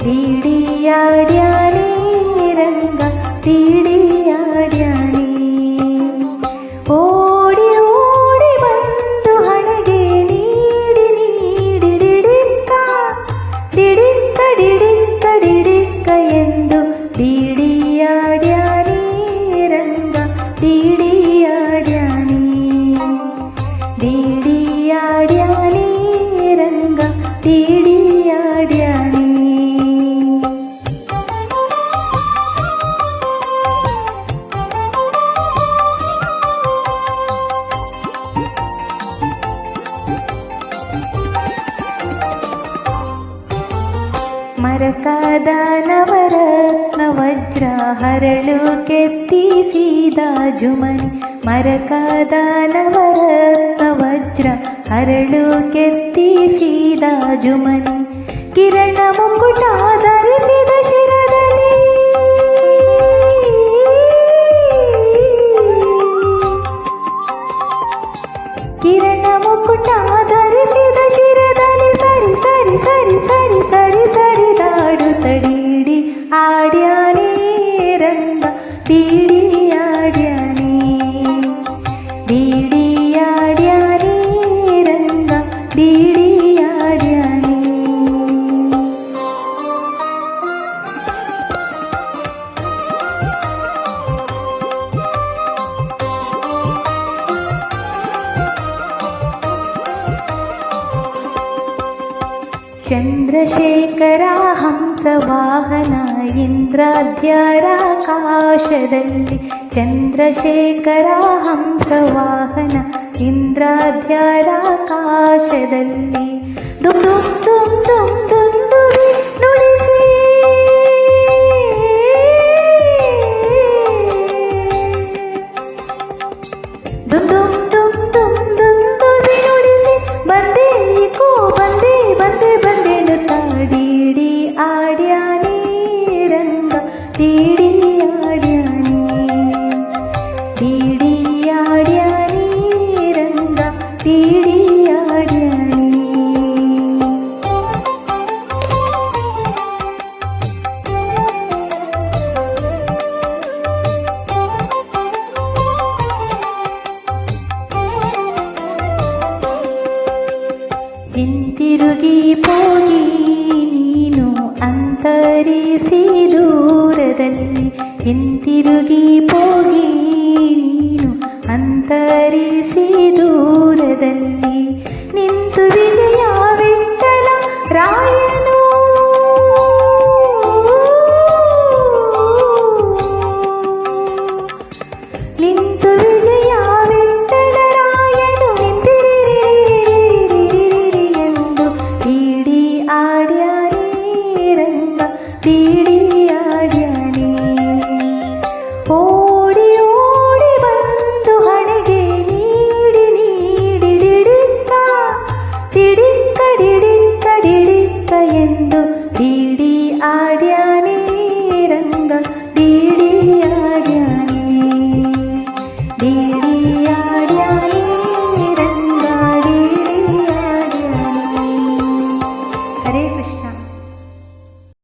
ತೀಡಿಯಾಡ್ಯಾನೇ ರಂಗ ತೀಡಿಯಾಡ್ಯಾನೇ. ಓಡಿ ಓಡಿ ಬಂದು ಹಣೆಗೆ ನೀಡಿ ನೀಡಿ ಡಿಡಿಕ್ಕ ಡಿಡಿಕ್ಕ ಡಿಡಿಕ್ಕ ಡಿಡಿಕ್ಕ ಎಂದು ತೀಡಿಯಾಡ್ಯಾನೇ ರಂಗ ತೀಡಿಯಾಡ್ಯಾನೇ. ತೀಡಿಯಾಡ್ಯಾನೇ ರಂಗ ತೀಡಿಯಾಡ್ಯಾನೇ. ಮರಕದ ನವರತ್ನ ವಜ್ರ ಹರಳು ಕೆತ್ತಿಸಿದ ಜುಮನಿ. ಮರಕದ ನವರತ್ನ ವಜ್ರ ಹರಳು ಕೆತ್ತಿಸಿದ ಜುಮನಿ. ಕಿರಣ ಮುಕುಟ ಧರಿಸಿದ ಶಿರದಲ್ಲಿ ಕಿರಣ ಮುಕುಟ ಧರಿಸಿದ ಶಿರದಲ್ಲಿ ಸರಿ ಸರಿ ಸರಿ ಸರಿ ಸರಿ ಸರಿದಾಡು ತಡೀಡಿ ಆಡ್ಯಾನೇ ರಂಗ ತೀಡಿಯಾಡ್ಯಾನೇ. ತೀಡಿಯಾಡ್ಯಾನೇ ರಂಗ ತೀಡಿಯಾಡ್ಯಾನೇ. ಚಂದ್ರಶೇಖರ ಹಂಸವಾಹನ ಇಂದ್ರಾಧ್ಯಾರಾಕಾಶದಲ್ಲಿ. ಚಂದ್ರಶೇಖರ ಹಂಸವಾಹನ ಇಂದ್ರಾಧ್ಯಾರಾಕಾಶದಲ್ಲಿ. ದುಮ್ ದುಮ್ ದುಮ್ ದುಮ್ ದುಂದುವಿ ನುಡಿಸಿ ದುಮ್ ದುಮ್ ದುಮ್ ದುಮ್ ದುಂದುವಿ ನುಡಿಸಿ ಬಂದೇಕೋ ಬಂದೆ ಬಂದೆ ಬಂದೆನು ತಾಡೀಡಿ ಆಡ್ಯಾನೇ ರಂಗ ತೀಡಿಯಾಡ್ಯಾನೇ. ತೀಡಿಯಾಡ್ಯಾನೇ ರಂಗ ತೀಡಿಯಾಡ್ಯಾನೇ. ಹಿಂತಿರುಗಿ ಹೋಗಿ ನೀನು ಅಂತರಿಸಿ ದೂರದಲ್ಲಿ. ಹಿಂತಿರುಗಿ ಹೋಗಿ ನೀನು ಅಂತರಿಸಿ ದೂರದಲ್ಲಿ. ನಿಂತು ವಿಜಯ ವಿಠಲ ರಾಯನು ನಿಂತು ವಿಜಯ ವಿಠಲ ರಾಯನು ನಿಂತಿರಿರಿರಿರಿರಿರಿರಿ ಎಂದು ತೀಡಿ ಆಡ್ಯಾನೇ ರಂಗ ತೀಡಿಯಾಡ್ಯಾನೇ. ಓಡಿ ಓಡಿ ಬಂದು ಹಣೆಗೆ ನೀಡಿ ನೀಡಿ ಡಿಡಿಕ್ಕ ಡಿಡಿಕ್ಕ ಡಿಡಿಕ್ಕ ಡಿಡಿಕ್ಕ ಎಂದು ತೀಡಿ